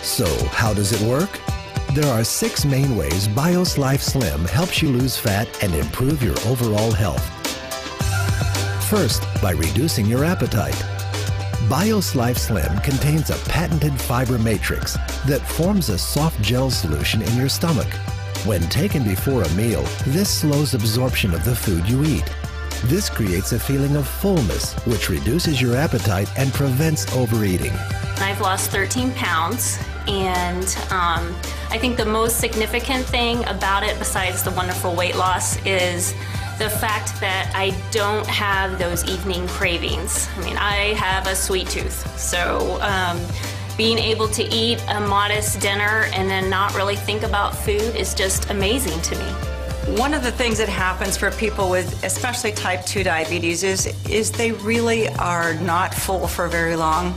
So, how does it work? There are 6 main ways BIOS Life Slim helps you lose fat and improve your overall health. First, by reducing your appetite. BIOS Life Slim contains a patented fiber matrix that forms a soft gel solution in your stomach. When taken before a meal, this slows absorption of the food you eat. This creates a feeling of fullness, which reduces your appetite and prevents overeating. I've lost 13 pounds, and I think the most significant thing about it, besides the wonderful weight loss, is the fact that I don't have those evening cravings. I mean, I have a sweet tooth, so being able to eat a modest dinner and then not really think about food is just amazing to me. One of the things that happens for people with especially type 2 diabetes is they really are not full for very long.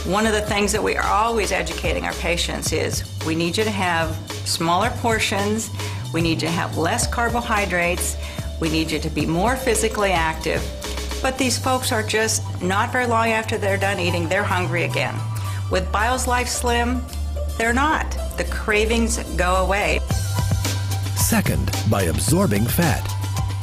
One of the things that we are always educating our patients is we need you to have smaller portions, we need you to have less carbohydrates, we need you to be more physically active. But these folks are just not very long after they're done eating, they're hungry again. With BIOS Life Slim, they're not. The cravings go away. Second, by absorbing fat.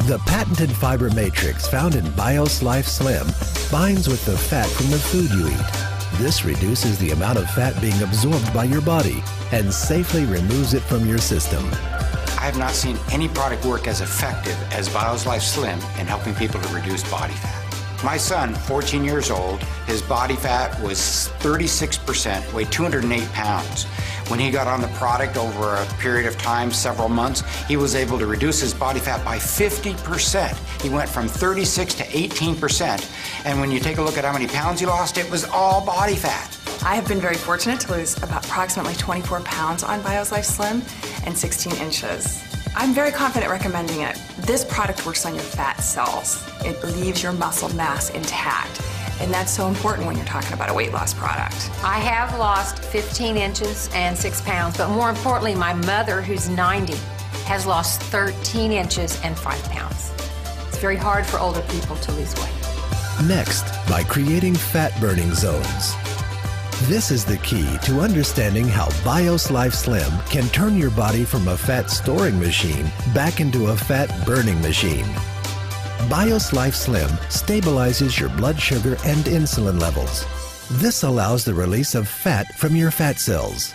The patented fiber matrix found in BIOS Life Slim binds with the fat from the food you eat. This reduces the amount of fat being absorbed by your body and safely removes it from your system. I have not seen any product work as effective as BIOS Life Slim in helping people to reduce body fat. My son, 14 years old, his body fat was 36%, weighed 208 pounds. When he got on the product over a period of time, several months, he was able to reduce his body fat by 50%. He went from 36 to 18%. And when you take a look at how many pounds he lost, it was all body fat. I have been very fortunate to lose about approximately 24 pounds on BIOS Life Slim and 16 inches. I'm very confident recommending it. This product works on your fat cells. It leaves your muscle mass intact. And that's so important when you're talking about a weight loss product. I have lost 15 inches and 6 pounds, but more importantly, my mother, who's 90, has lost 13 inches and 5 pounds. It's very hard for older people to lose weight. Next, by creating fat-burning zones. This is the key to understanding how BIOS Life Slim can turn your body from a fat storing machine back into a fat burning machine. BIOS Life Slim stabilizes your blood sugar and insulin levels. This allows the release of fat from your fat cells.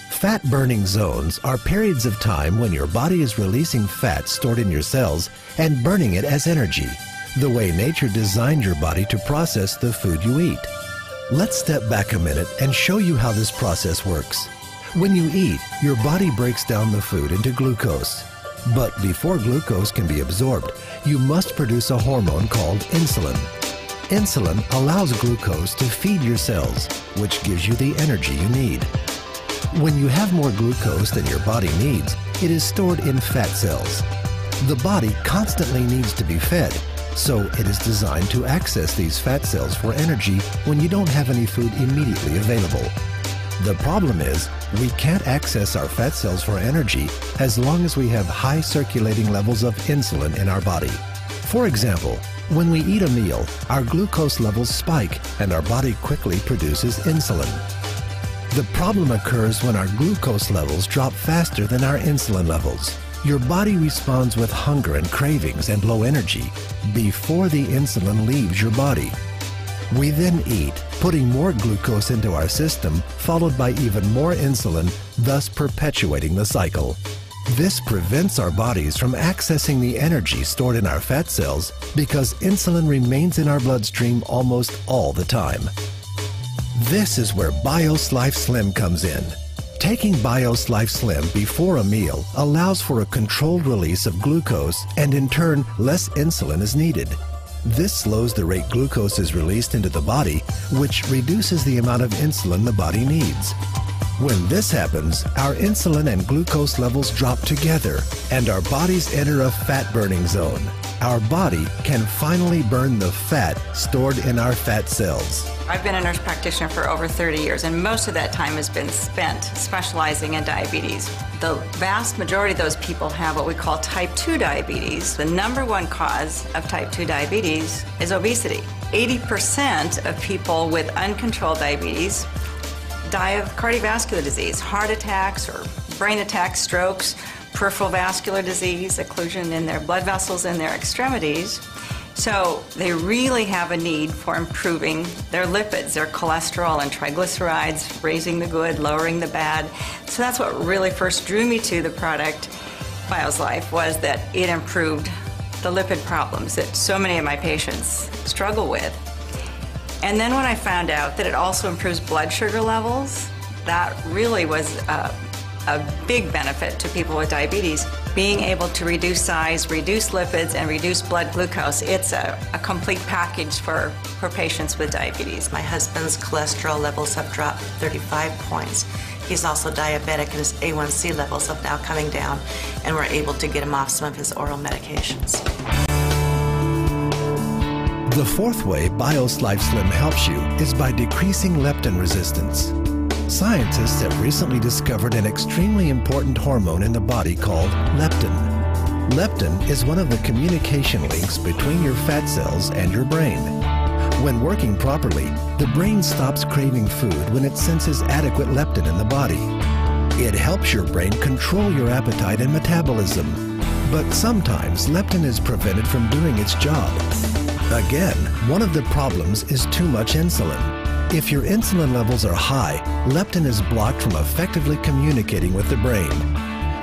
Fat burning zones are periods of time when your body is releasing fat stored in your cells and burning it as energy, the way nature designed your body to process the food you eat. Let's step back a minute and show you how this process works. When you eat, your body breaks down the food into glucose. But before glucose can be absorbed, you must produce a hormone called insulin. Insulin allows glucose to feed your cells, which gives you the energy you need. When you have more glucose than your body needs, it is stored in fat cells. The body constantly needs to be fed, so it is designed to access these fat cells for energy when you don't have any food immediately available. The problem is, we can't access our fat cells for energy as long as we have high circulating levels of insulin in our body. For example, when we eat a meal, our glucose levels spike and our body quickly produces insulin. The problem occurs when our glucose levels drop faster than our insulin levels. Your body responds with hunger and cravings and low energy before the insulin leaves your body. We then eat, putting more glucose into our system, followed by even more insulin, thus perpetuating the cycle. This prevents our bodies from accessing the energy stored in our fat cells because insulin remains in our bloodstream almost all the time. This is where BIOS Life Slim comes in. Taking BIOS Life Slim before a meal allows for a controlled release of glucose, and in turn, less insulin is needed. This slows the rate glucose is released into the body, which reduces the amount of insulin the body needs. When this happens, our insulin and glucose levels drop together, and our bodies enter a fat-burning zone. Our body can finally burn the fat stored in our fat cells. I've been a nurse practitioner for over 30 years, and most of that time has been spent specializing in diabetes. The vast majority of those people have what we call type 2 diabetes. The #1 cause of type 2 diabetes is obesity. 80% of people with uncontrolled diabetes die of cardiovascular disease, heart attacks or brain attacks, strokes, peripheral vascular disease, occlusion in their blood vessels in their extremities. So they really have a need for improving their lipids, their cholesterol and triglycerides, raising the good, lowering the bad. So that's what really first drew me to the product, Bios Life, was that it improved the lipid problems that so many of my patients struggle with. And then when I found out that it also improves blood sugar levels, that really was a big benefit to people with diabetes. Being able to reduce size, reduce lipids, and reduce blood glucose, it's a complete package for patients with diabetes. My husband's cholesterol levels have dropped 35 points. He's also diabetic and his A1C levels are now coming down, and we're able to get him off some of his oral medications. The fourth way Bios Life Slim helps you is by decreasing leptin resistance. Scientists have recently discovered an extremely important hormone in the body called leptin. Leptin is one of the communication links between your fat cells and your brain. When working properly, the brain stops craving food when it senses adequate leptin in the body. It helps your brain control your appetite and metabolism. But sometimes leptin is prevented from doing its job. Again, one of the problems is too much insulin. If your insulin levels are high, leptin is blocked from effectively communicating with the brain.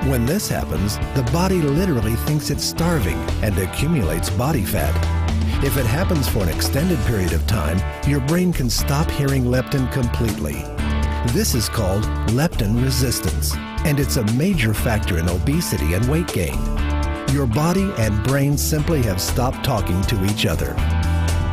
When this happens, the body literally thinks it's starving and accumulates body fat. If it happens for an extended period of time, your brain can stop hearing leptin completely. This is called leptin resistance, and it's a major factor in obesity and weight gain. Your body and brain simply have stopped talking to each other.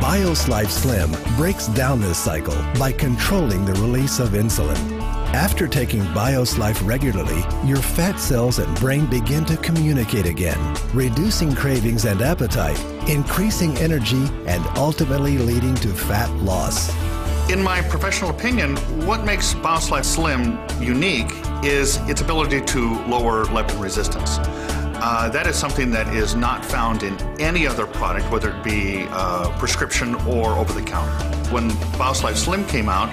Bios Life Slim breaks down this cycle by controlling the release of insulin. After taking Bios Life regularly, your fat cells and brain begin to communicate again, reducing cravings and appetite, increasing energy, and ultimately leading to fat loss. In my professional opinion, what makes Bios Life Slim unique is its ability to lower leptin resistance. That is something that is not found in any other product, whether it be prescription or over-the-counter. When Bios Life Slim came out,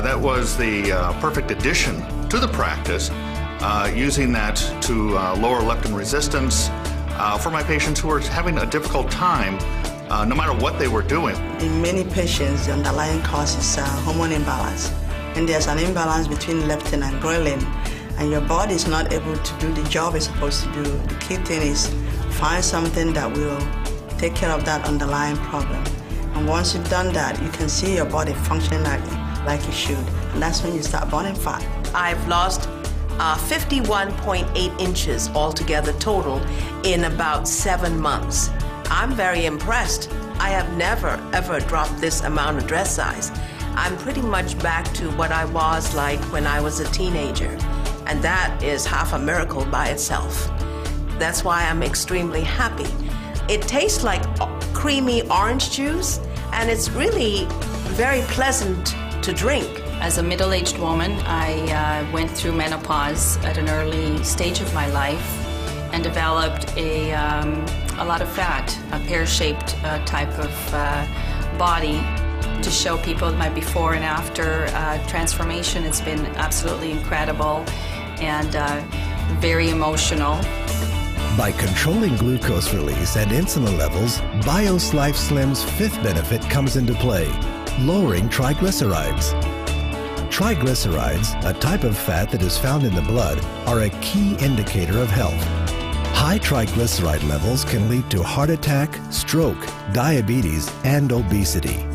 that was the perfect addition to the practice, using that to lower leptin resistance for my patients who are having a difficult time, no matter what they were doing. In many patients, the underlying cause is hormone imbalance. And there's an imbalance between leptin and ghrelin. And your body is not able to do the job it's supposed to do. The key thing is find something that will take care of that underlying problem. And once you've done that, you can see your body functioning like it should. And that's when you start burning fat. I've lost 51.8 inches altogether total in about 7 months. I'm very impressed. I have never, ever dropped this amount of dress size. I'm pretty much back to what I was like when I was a teenager. And that is half a miracle by itself. That's why I'm extremely happy. It tastes like creamy orange juice, and it's really very pleasant to drink. As a middle-aged woman, I went through menopause at an early stage of my life and developed a lot of fat, a pear-shaped type of body. To show people my before and after transformation, it's been absolutely incredible and very emotional. By controlling glucose release and insulin levels, Bios Life Slim's fifth benefit comes into play, lowering triglycerides. Triglycerides, a type of fat that is found in the blood, are a key indicator of health. High triglyceride levels can lead to heart attack, stroke, diabetes, and obesity.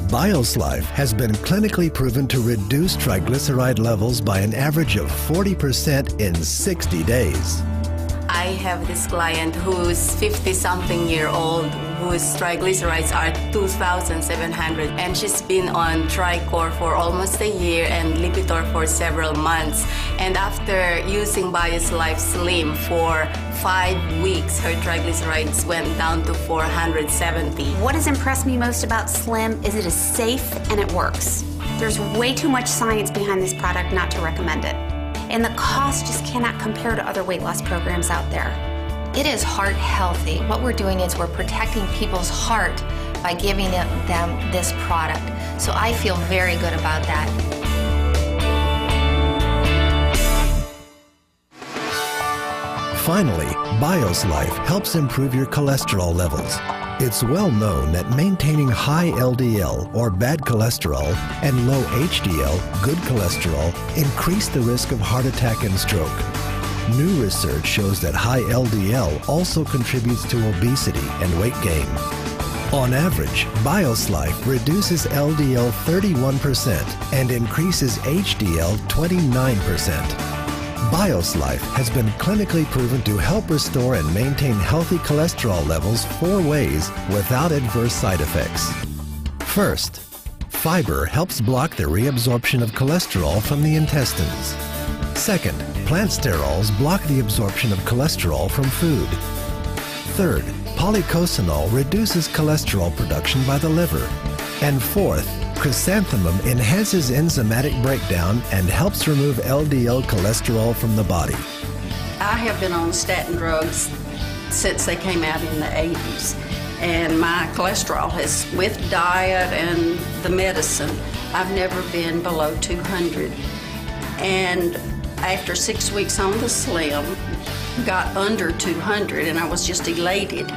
Bios Life has been clinically proven to reduce triglyceride levels by an average of 40% in 60 days. I have this client who's 50-something year old whose triglycerides are 2,700, and she's been on Tricor for almost a year and Lipitor for several months. And after using Bios Life Slim for 5 weeks, her triglycerides went down to 470. What has impressed me most about Slim is it is safe and it works. There's way too much science behind this product not to recommend it. And the cost just cannot compare to other weight loss programs out there. It is heart healthy. What we're doing is we're protecting people's heart by giving them this product. So I feel very good about that. Finally, BioSlife helps improve your cholesterol levels. It's well known that maintaining high LDL, or bad cholesterol, and low HDL, good cholesterol, increase the risk of heart attack and stroke. New research shows that high LDL also contributes to obesity and weight gain. On average, BioSlife reduces LDL 31% and increases HDL 29%. BioSlife has been clinically proven to help restore and maintain healthy cholesterol levels 4 ways without adverse side effects. First, fiber helps block the reabsorption of cholesterol from the intestines. Second, plant sterols block the absorption of cholesterol from food. Third, polycosanol reduces cholesterol production by the liver. And fourth, chrysanthemum enhances enzymatic breakdown and helps remove LDL cholesterol from the body. I have been on statin drugs since they came out in the 80s. And my cholesterol has, with diet and the medicine, I've never been below 200. And after 6 weeks on the Slim, got under 200, and I was just elated.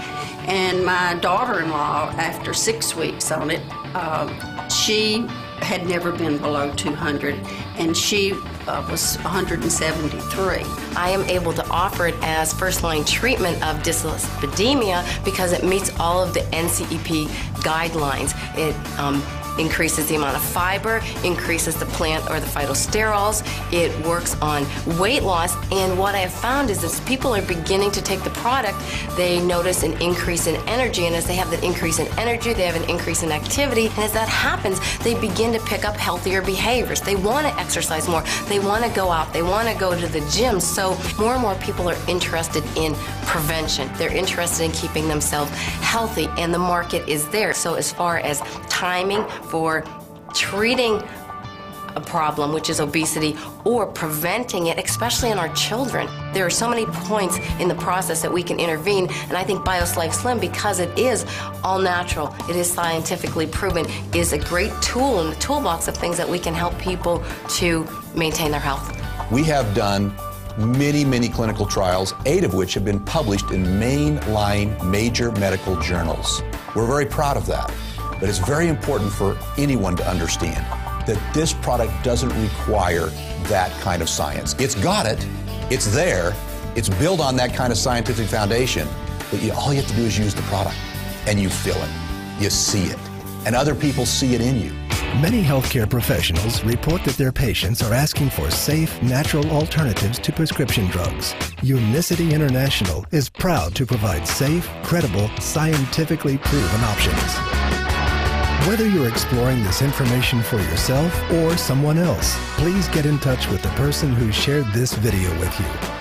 And my daughter-in-law, after 6 weeks on it, she had never been below 200, and she was 173. I am able to offer it as first-line treatment of dyslipidemia because it meets all of the NCEP guidelines. It increases the amount of fiber, increases the plant or the phytosterols. It works on weight loss, and what I have found is as people are beginning to take the product, they notice an increase in energy, and as they have that increase in energy, they have an increase in activity, and as that happens, they begin to pick up healthier behaviors. They want to exercise more, they want to go out, they want to go to the gym, so more and more people are interested in prevention. They're interested in keeping themselves healthy, and the market is there. So as far as timing for treating a problem, which is obesity, or preventing it, especially in our children, there are so many points in the process that we can intervene, and I think BioSlife Slim, because it is all natural, it is scientifically proven, is a great tool in the toolbox of things that we can help people to maintain their health. We have done many clinical trials, 8 of which have been published in mainline major medical journals. We're very proud of that. But it's very important for anyone to understand that this product doesn't require that kind of science. It's got it, it's there, it's built on that kind of scientific foundation, but all you have to do is use the product, and you feel it, you see it, and other people see it in you. Many healthcare professionals report that their patients are asking for safe, natural alternatives to prescription drugs. Unicity International is proud to provide safe, credible, scientifically proven options. Whether you're exploring this information for yourself or someone else, please get in touch with the person who shared this video with you.